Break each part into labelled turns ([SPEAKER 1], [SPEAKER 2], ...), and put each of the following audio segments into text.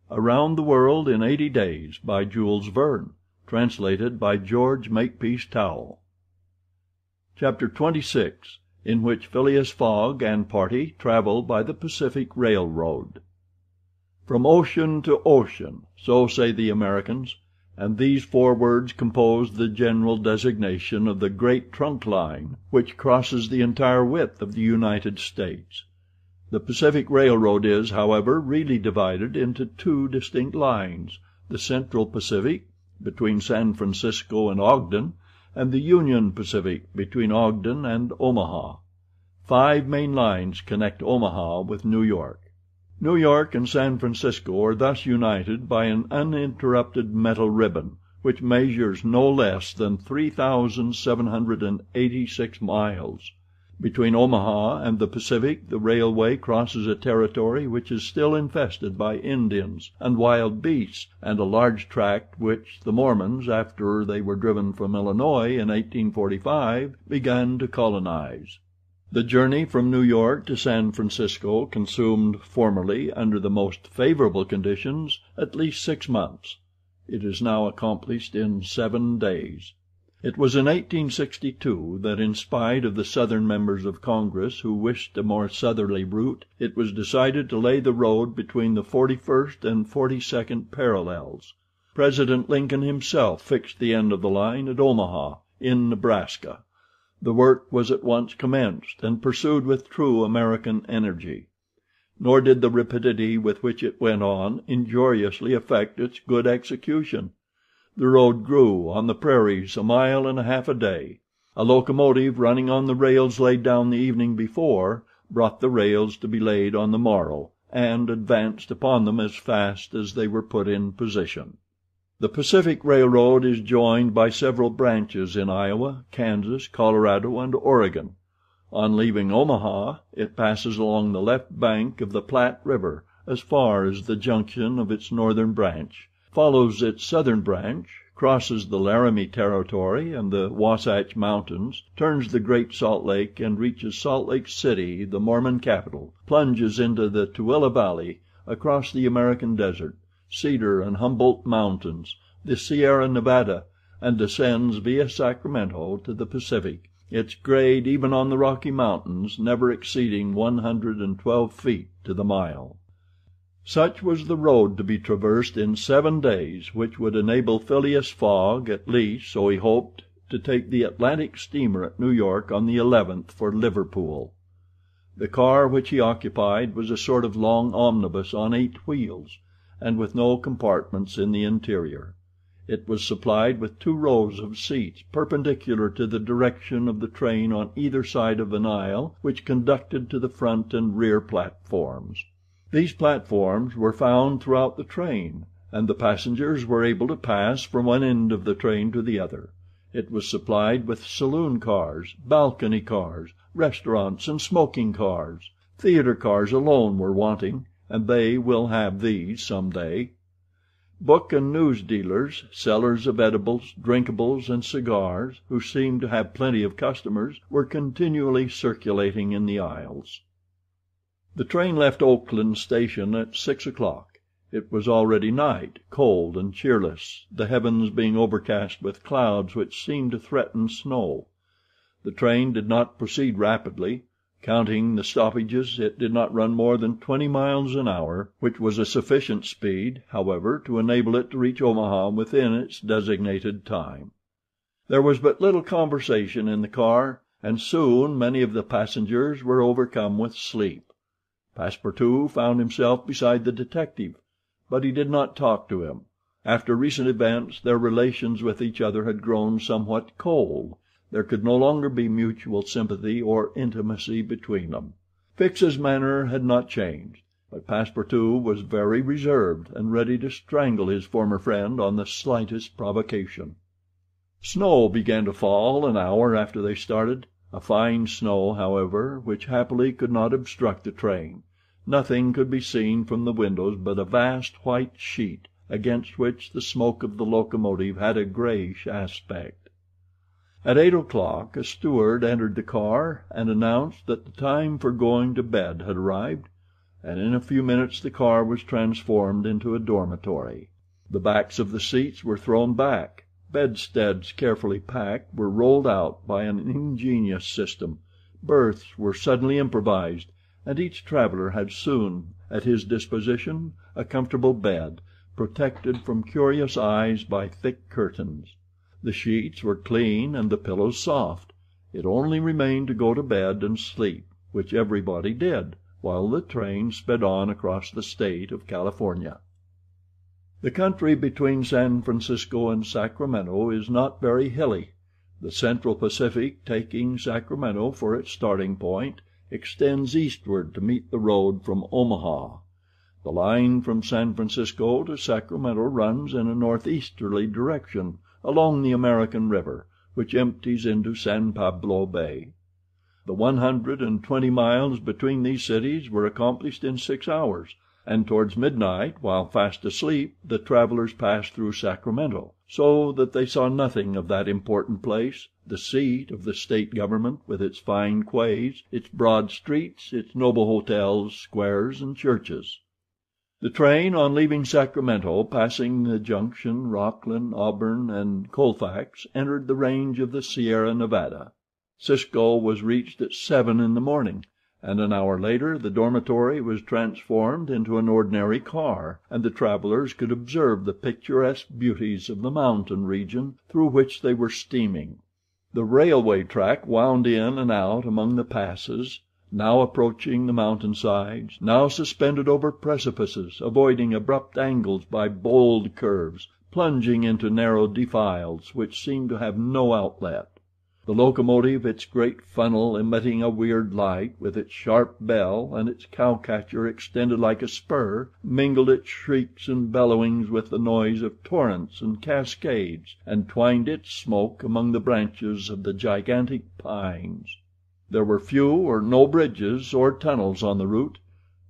[SPEAKER 1] Around the World in 80 Days, by Jules Verne. Translated by George Makepeace Towell. Chapter 26, in which Phileas Fogg and party travel by the Pacific Railroad. From ocean to ocean, so say the Americans, and these 4 words compose the general designation of the great trunk line which crosses the entire width of the United States. The Pacific Railroad is, however, really divided into 2 distinct lines, the Central Pacific, between San Francisco and Ogden, and the Union Pacific, between Ogden and Omaha. 5 main lines connect Omaha with New York. New York and San Francisco are thus united by an uninterrupted metal ribbon, which measures no less than 3,786 miles. Between Omaha and the Pacific the railway crosses a territory which is still infested by Indians and wild beasts, and a large tract which the Mormons, after they were driven from Illinois in 1845, began to colonize. The journey from New York to San Francisco consumed formerly, under the most favorable conditions, at least 6 months. It is now accomplished in 7 days. It was in 1862 that, in spite of the Southern members of Congress who wished a more southerly route, it was decided to lay the road between the 41st and 42nd parallels. President Lincoln himself fixed the end of the line at Omaha, in Nebraska. The work was at once commenced, and pursued with true American energy. Nor did the rapidity with which it went on injuriously affect its good execution. The road grew on the prairies 1.5 miles a day. A locomotive running on the rails laid down the evening before brought the rails to be laid on the morrow, and advanced upon them as fast as they were put in position. The Pacific Railroad is joined by several branches in Iowa, Kansas, Colorado, and Oregon. On leaving Omaha, it passes along the left bank of the Platte River as far as the junction of its northern branch, follows its southern branch, crosses the Laramie Territory and the Wasatch Mountains, turns the Great Salt Lake and reaches Salt Lake City, the Mormon capital, plunges into the Tooele Valley, across the American desert, Cedar and Humboldt Mountains, the Sierra Nevada, and descends via Sacramento to the Pacific, its grade even on the Rocky Mountains never exceeding 112 feet to the mile. Such was the road to be traversed in 7 days, which would enable Phileas Fogg, at least, so he hoped, to take the Atlantic steamer at New York on the 11th for Liverpool. The car which he occupied was a sort of long omnibus on 8 wheels, and with no compartments in the interior. It was supplied with 2 rows of seats perpendicular to the direction of the train on either side of an aisle which conducted to the front and rear platforms. These platforms were found throughout the train, and the passengers were able to pass from one end of the train to the other. It was supplied with saloon cars, balcony cars, restaurants, and smoking cars. Theater cars alone were wanting, and they will have these some day. Book and news dealers, sellers of edibles, drinkables, and cigars, who seemed to have plenty of customers, were continually circulating in the aisles. The train left Oakland station at 6 o'clock. It was already night, cold and cheerless, the heavens being overcast with clouds which seemed to threaten snow. The train did not proceed rapidly. Counting the stoppages, it did not run more than 20 miles an hour, which was a sufficient speed, however, to enable it to reach Omaha within its designated time. There was but little conversation in the car, and soon many of the passengers were overcome with sleep. Passepartout found himself beside the detective, but he did not talk to him. After recent events, their relations with each other had grown somewhat cold. There could no longer be mutual sympathy or intimacy between them. Fix's manner had not changed, but Passepartout was very reserved and ready to strangle his former friend on the slightest provocation. Snow began to fall an hour after they started. A fine snow, however, which happily could not obstruct the train. Nothing could be seen from the windows but a vast white sheet, against which the smoke of the locomotive had a grayish aspect. At 8 o'clock a steward entered the car and announced that the time for going to bed had arrived, and in a few minutes the car was transformed into a dormitory. The backs of the seats were thrown back. Bedsteads, carefully packed, were rolled out by an ingenious system. Berths were suddenly improvised, and each traveler had soon at his disposition a comfortable bed, protected from curious eyes by thick curtains. The sheets were clean and the pillows soft. It only remained to go to bed and sleep, which everybody did, while the train sped on across the state of California. The country between San Francisco and Sacramento is not very hilly. The Central Pacific, taking Sacramento for its starting point, extends eastward to meet the road from Omaha. The line from San Francisco to Sacramento runs in a northeasterly direction along the American River, which empties into San Pablo Bay. The 120 miles between these cities were accomplished in 6 hours, and towards midnight, while fast asleep, the travelers passed through Sacramento, so that they saw nothing of that important place, the seat of the state government, with its fine quays, its broad streets, its noble hotels, squares, and churches. The train, on leaving Sacramento, passing the Junction, Rocklin, Auburn, and Colfax, entered the range of the Sierra Nevada. Cisco was reached at 7 in the morning, and an hour later the dormitory was transformed into an ordinary car, and the travelers could observe the picturesque beauties of the mountain region through which they were steaming. The railway track wound in and out among the passes, now approaching the mountain sides, now suspended over precipices, avoiding abrupt angles by bold curves, plunging into narrow defiles which seemed to have no outlet. The locomotive, its great funnel emitting a weird light, with its sharp bell and its cowcatcher extended like a spur, mingled its shrieks and bellowings with the noise of torrents and cascades, and twined its smoke among the branches of the gigantic pines. There were few or no bridges or tunnels on the route.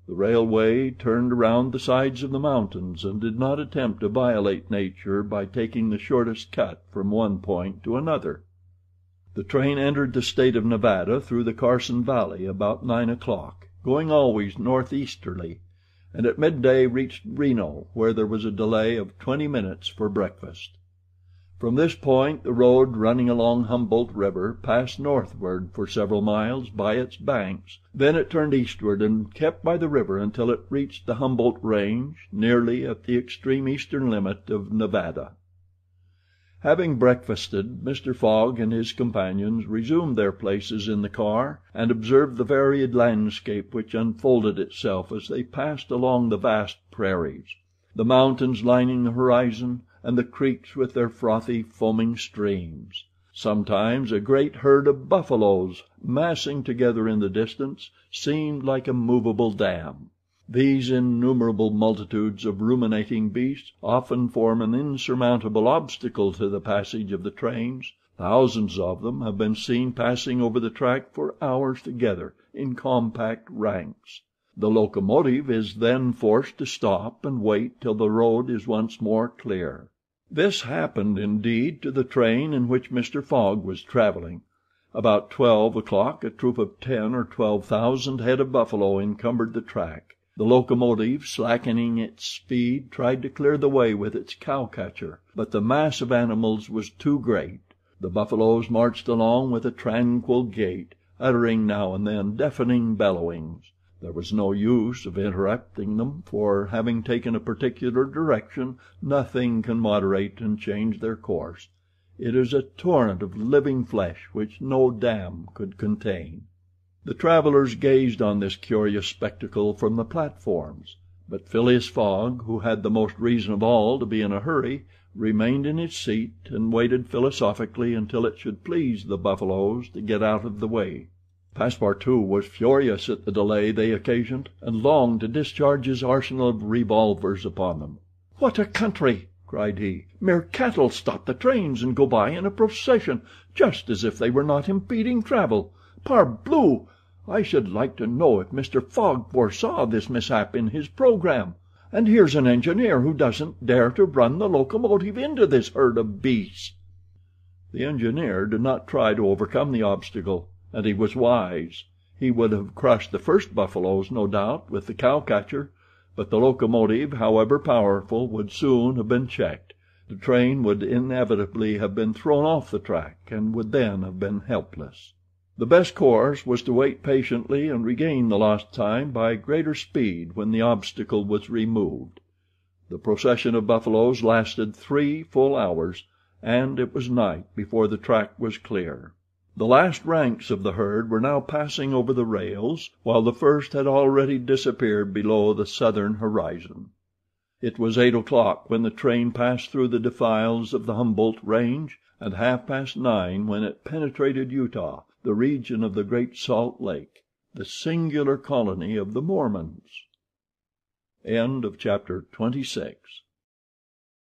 [SPEAKER 1] The railway turned around the sides of the mountains, and did not attempt to violate nature by taking the shortest cut from one point to another. The train entered the state of Nevada through the Carson Valley about 9 o'clock, going always northeasterly, and at midday reached Reno, where there was a delay of 20 minutes for breakfast. From this point the road, running along Humboldt River, passed northward for several miles by its banks. Then it turned eastward and kept by the river until it reached the Humboldt Range, nearly at the extreme eastern limit of Nevada. Having breakfasted, Mr. Fogg and his companions resumed their places in the car, and observed the varied landscape which unfolded itself as they passed along the vast prairies, the mountains lining the horizon, and the creeks with their frothy, foaming streams. Sometimes a great herd of buffaloes, massing together in the distance, seemed like a movable dam. These innumerable multitudes of ruminating beasts often form an insurmountable obstacle to the passage of the trains. Thousands of them have been seen passing over the track for hours together in compact ranks. The locomotive is then forced to stop and wait till the road is once more clear. This happened, indeed, to the train in which Mr. Fogg was traveling. About 12 o'clock a troop of 10 or 12,000 head of buffalo encumbered the track. The locomotive, slackening its speed, tried to clear the way with its cowcatcher, but the mass of animals was too great. The buffaloes marched along with a tranquil gait, uttering now and then deafening bellowings. There was no use of interrupting them, for, having taken a particular direction, nothing can moderate and change their course. It is a torrent of living flesh which no dam could contain. The travelers gazed on this curious spectacle from the platforms, but Phileas Fogg, who had the most reason of all to be in a hurry, remained in his seat and waited philosophically until it should please the buffaloes to get out of the way. Passepartout was furious at the delay they occasioned, and longed to discharge his arsenal of revolvers upon them. "What a country!" cried he. "Mere cattle stop the trains and go by in a procession, just as if they were not impeding travel. Parbleu! I should like to know if Mr. Fogg foresaw this mishap in his programme. And here's an engineer who doesn't dare to run the locomotive into this herd of beasts." The engineer did not try to overcome the obstacle, and he was wise. He would have crushed the first buffaloes, no doubt, with the cow catcher, but the locomotive, however powerful, would soon have been checked. The train would inevitably have been thrown off the track, and would then have been helpless. The best course was to wait patiently and regain the lost time by greater speed when the obstacle was removed. The procession of buffaloes lasted 3 full hours, and it was night before the track was clear. The last ranks of the herd were now passing over the rails, while the first had already disappeared below the southern horizon. It was 8 o'clock when the train passed through the defiles of the Humboldt Range, and 9:30 when it penetrated Utah, the region of the Great Salt Lake, the singular colony of the Mormons. Chapter 27